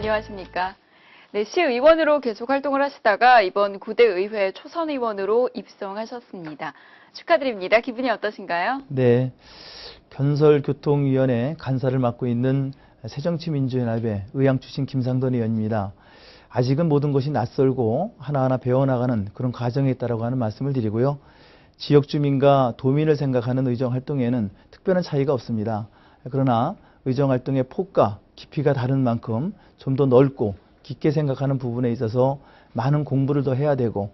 안녕하십니까. 네, 시의원으로 계속 활동을 하시다가 이번 9대 의회 초선 의원으로 입성하셨습니다. 축하드립니다. 기분이 어떠신가요? 네, 건설교통위원회 간사를 맡고 있는 새정치민주연합의 의향 출신 김상돈 의원입니다. 아직은 모든 것이 낯설고 하나하나 배워나가는 그런 과정에 있다고 하는 말씀을 드리고요. 지역 주민과 도민을 생각하는 의정활동에는 특별한 차이가 없습니다. 그러나 의정활동의 폭과 깊이가 다른 만큼 좀 더 넓고 깊게 생각하는 부분에 있어서 많은 공부를 더 해야 되고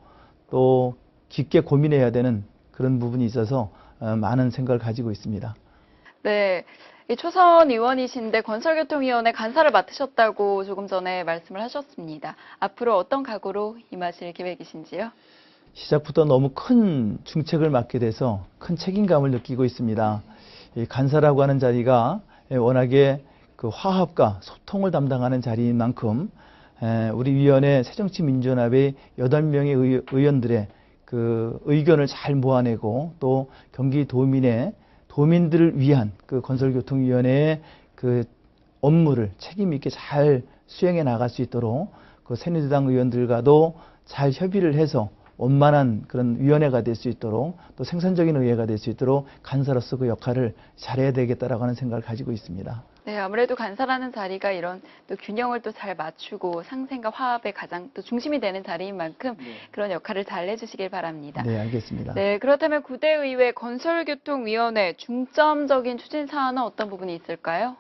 또 깊게 고민해야 되는 그런 부분이 있어서 많은 생각을 가지고 있습니다. 네, 이 초선 의원이신데 건설교통위원회 간사를 맡으셨다고 조금 전에 말씀을 하셨습니다. 앞으로 어떤 각오로 임하실 계획이신지요? 시작부터 너무 큰 중책을 맡게 돼서 큰 책임감을 느끼고 있습니다. 이 간사라고 하는 자리가 워낙에 그 화합과 소통을 담당하는 자리인 만큼 우리 위원회 새정치민주연합의 8명의 의원들의 그 의견을 잘 모아내고 또 경기도민의 도민들을 위한 그 건설교통위원회의 그 업무를 책임 있게 잘 수행해 나갈 수 있도록 그 새누리당 의원들과도 잘 협의를 해서 원만한 그런 위원회가 될 수 있도록 또 생산적인 의회가 될 수 있도록 간사로서 그 역할을 잘해야 되겠다라고 하는 생각을 가지고 있습니다. 네, 아무래도 간사라는 자리가 이런 또 균형을 또 잘 맞추고 상생과 화합의 가장 또 중심이 되는 자리인 만큼 그런 역할을 잘 해주시길 바랍니다. 네, 알겠습니다. 네, 그렇다면 9대 의회 건설교통위원회 중점적인 추진 사안은 어떤 부분이 있을까요?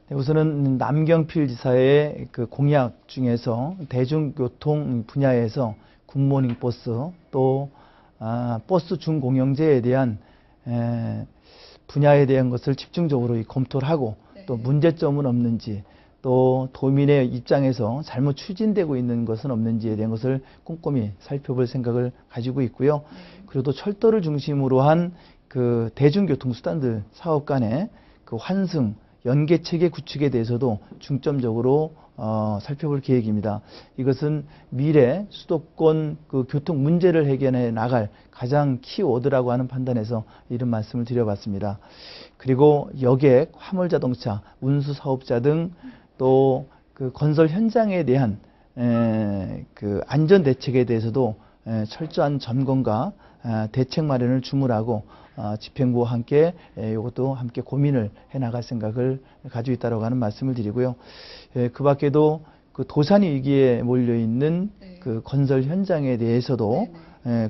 네, 우선은 남경필 지사의 그 공약 중에서 대중교통 분야에서 굿모닝 버스 또 버스 준공영제에 대한 분야에 대한 것을 집중적으로 검토를 하고 또 문제점은 없는지 또 도민의 입장에서 잘못 추진되고 있는 것은 없는지에 대한 것을 꼼꼼히 살펴볼 생각을 가지고 있고요. 그리고 또 철도를 중심으로 한 그 대중교통수단들 사업 간의 그 환승 연계체계 구축에 대해서도 중점적으로 살펴볼 계획입니다. 이것은 미래 수도권 그 교통 문제를 해결해 나갈 가장 키워드라고 하는 판단에서 이런 말씀을 드려봤습니다. 그리고 여객, 화물자동차, 운수사업자 등 또 그 건설 현장에 대한 그 안전 대책에 대해서도 철저한 점검과 대책 마련을 주문하고 집행부와 함께 이것도 함께 고민을 해나갈 생각을 가지고 있다고 하는 말씀을 드리고요. 그 밖에도 그 도산 위기에 몰려 있는 그 건설 현장에 대해서도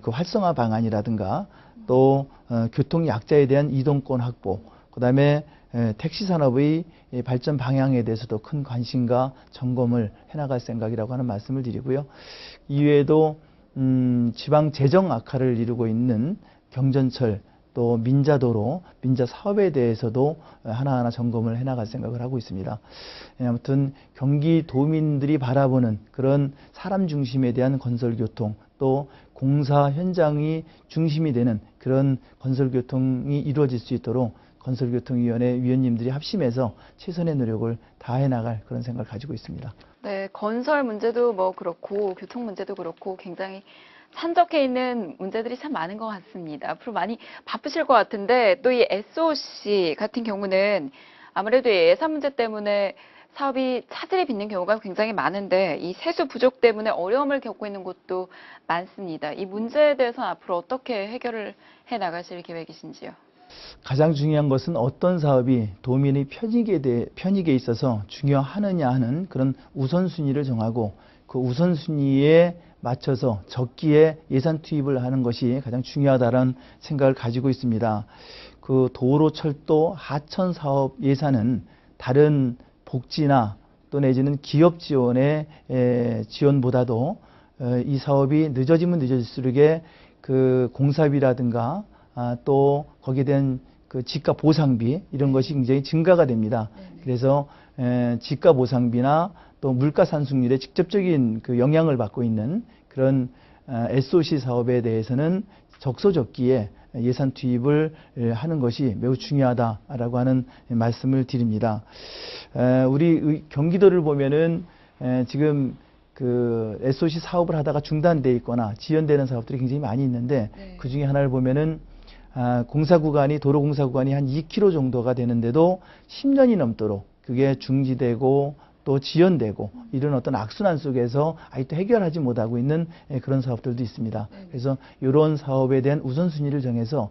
그 활성화 방안이라든가 또 교통 약자에 대한 이동권 확보, 그다음에 택시 산업의 발전 방향에 대해서도 큰 관심과 점검을 해나갈 생각이라고 하는 말씀을 드리고요. 이외에도 지방 재정 악화를 이루고 있는 경전철 또 민자도로, 민자사업에 대해서도 하나하나 점검을 해나갈 생각을 하고 있습니다. 아무튼 경기도민들이 바라보는 그런 사람 중심에 대한 건설교통 또 공사 현장이 중심이 되는 그런 건설교통이 이루어질 수 있도록 건설교통위원회 위원님들이 합심해서 최선의 노력을 다해 나갈 그런 생각을 가지고 있습니다. 네, 건설 문제도 뭐 그렇고 교통 문제도 그렇고 굉장히 산적해 있는 문제들이 참 많은 것 같습니다. 앞으로 많이 바쁘실 것 같은데 또 이 SOC 같은 경우는 아무래도 예산 문제 때문에 사업이 차질이 빚는 경우가 굉장히 많은데 이 세수 부족 때문에 어려움을 겪고 있는 곳도 많습니다. 이 문제에 대해서는 앞으로 어떻게 해결을 해 나가실 계획이신지요? 가장 중요한 것은 어떤 사업이 도민의 편익에 있어서 중요하느냐 하는 그런 우선순위를 정하고 그 우선순위에 맞춰서 적기에 예산 투입을 하는 것이 가장 중요하다는 생각을 가지고 있습니다. 그 도로, 철도, 하천 사업 예산은 다른 복지나 또 내지는 기업 지원의 지원보다도 이 사업이 늦어지면 늦어질수록에 그 공사비라든가 또 거기에 대한 그 지가 보상비 이런 것이 굉장히 증가가 됩니다. 그래서 지가 보상비나 또 물가 상승률에 직접적인 그 영향을 받고 있는 그런 SOC 사업에 대해서는 적소적기에 예산 투입을 하는 것이 매우 중요하다라고 하는 말씀을 드립니다. 우리 경기도를 보면은 지금 그 SOC 사업을 하다가 중단돼 있거나 지연되는 사업들이 굉장히 많이 있는데 그 중에 하나를 보면은 공사 구간이 도로 공사 구간이 한 2km 정도가 되는데도 10년이 넘도록 그게 중지되고 또 지연되고 이런 어떤 악순환 속에서 아직도 해결하지 못하고 있는 그런 사업들도 있습니다. 그래서 이런 사업에 대한 우선순위를 정해서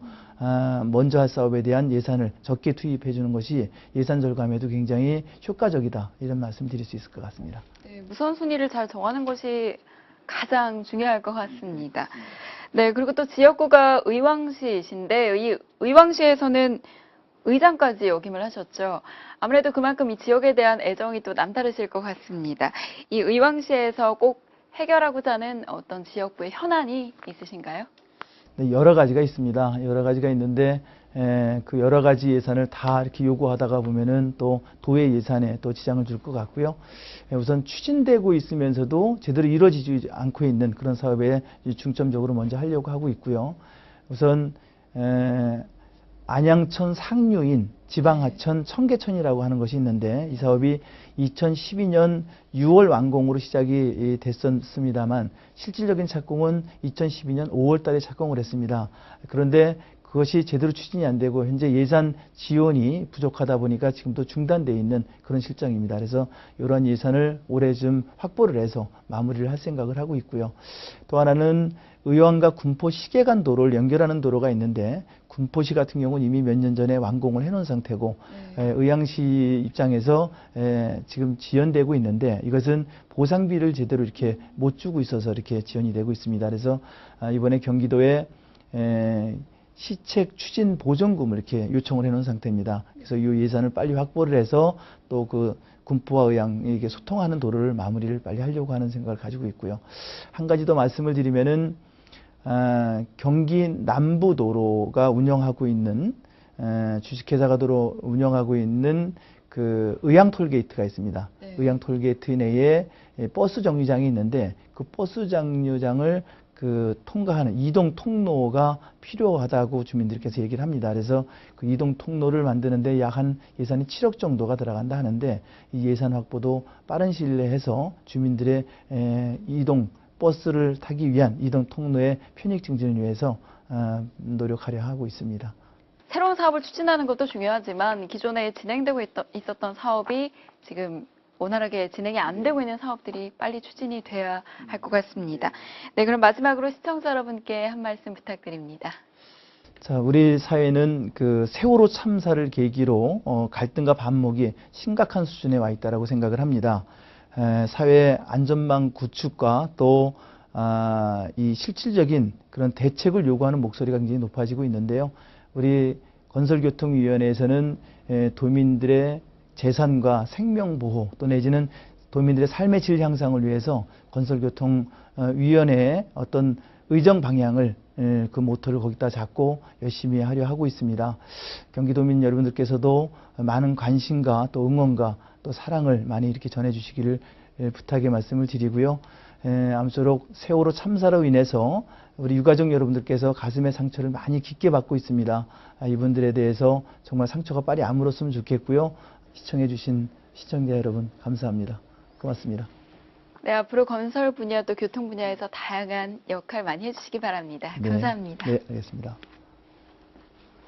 먼저 할 사업에 대한 예산을 적게 투입해 주는 것이 예산 절감에도 굉장히 효과적이다, 이런 말씀 드릴 수 있을 것 같습니다. 네, 우선순위를 잘 정하는 것이 가장 중요할 것 같습니다. 네, 그리고 또 지역구가 의왕시이신데 이 의왕시에서는 의장까지 역임을 하셨죠. 아무래도 그만큼 이 지역에 대한 애정이 또 남다르실 것 같습니다. 이 의왕시에서 꼭 해결하고자 하는 어떤 지역부의 현안이 있으신가요? 네, 여러 가지가 있습니다. 여러 가지가 있는데 그 여러 가지 예산을 다 이렇게 요구하다가 보면은 또 도의 예산에 또 지장을 줄 것 같고요. 우선 추진되고 있으면서도 제대로 이루어지지 않고 있는 그런 사업에 중점적으로 먼저 하려고 하고 있고요. 우선 안양천 상류인 지방하천 청계천이라고 하는 것이 있는데 이 사업이 2012년 6월 완공으로 시작이 됐었습니다만 실질적인 착공은 2012년 5월 달에 착공을 했습니다. 그런데 그것이 제대로 추진이 안 되고 현재 예산 지원이 부족하다 보니까 지금도 중단되어 있는 그런 실정입니다. 그래서 이러한 예산을 올해 좀 확보를 해서 마무리를 할 생각을 하고 있고요. 또 하나는 의왕과 군포 시계관 도로를 연결하는 도로가 있는데 군포시 같은 경우는 이미 몇 년 전에 완공을 해놓은 상태고 의왕시 입장에서 지금 지연되고 있는데 이것은 보상비를 제대로 이렇게 못 주고 있어서 이렇게 지연이 되고 있습니다. 그래서 이번에 경기도에 시책 추진 보전금을 이렇게 요청을 해놓은 상태입니다. 그래서 이 예산을 빨리 확보를 해서 또 그 군포와 의왕에게 소통하는 도로를 마무리를 빨리 하려고 하는 생각을 가지고 있고요. 한 가지 더 말씀을 드리면은 경기 남부도로가 운영하고 있는 주식회사가 도로 운영하고 있는 그 의왕 톨게이트가 있습니다. 네. 의왕 톨게이트 내에 버스 정류장이 있는데 그 버스 정류장을 그 통과하는 이동 통로가 필요하다고 주민들께서 얘기를 합니다. 그래서 그 이동 통로를 만드는데 약 한 예산이 7억 정도가 들어간다 하는데 이 예산 확보도 빠른 시일 내에 해서 주민들의 이동 버스를 타기 위한 이동 통로의 편익 증진을 위해서 노력하려 하고 있습니다. 새로운 사업을 추진하는 것도 중요하지만 기존에 진행되고 있었던 사업이 지금 원활하게 진행이 안 되고 있는 사업들이 빨리 추진이 돼야 할 것 같습니다. 네, 그럼 마지막으로 시청자 여러분께 한 말씀 부탁드립니다. 자, 우리 사회는 그 세월호 참사를 계기로 갈등과 반목이 심각한 수준에 와 있다라고 생각을 합니다. 사회 안전망 구축과 또 이 실질적인 그런 대책을 요구하는 목소리가 굉장히 높아지고 있는데요. 우리 건설교통위원회에서는 도민들의 재산과 생명보호 또 내지는 도민들의 삶의 질 향상을 위해서 건설교통위원회의 어떤 의정 방향을 그 모토를 거기다 잡고 열심히 하려 하고 있습니다. 경기도민 여러분들께서도 많은 관심과 또 응원과 또 사랑을 많이 이렇게 전해주시기를 부탁의 말씀을 드리고요. 아무쪼록 세월호 참사로 인해서 우리 유가족 여러분들께서 가슴의 상처를 많이 깊게 받고 있습니다. 이분들에 대해서 정말 상처가 빨리 아물었으면 좋겠고요. 시청해주신 시청자 여러분 감사합니다. 고맙습니다. 네, 앞으로 건설 분야 또 교통 분야에서 다양한 역할 많이 해주시기 바랍니다. 네, 감사합니다. 네, 알겠습니다.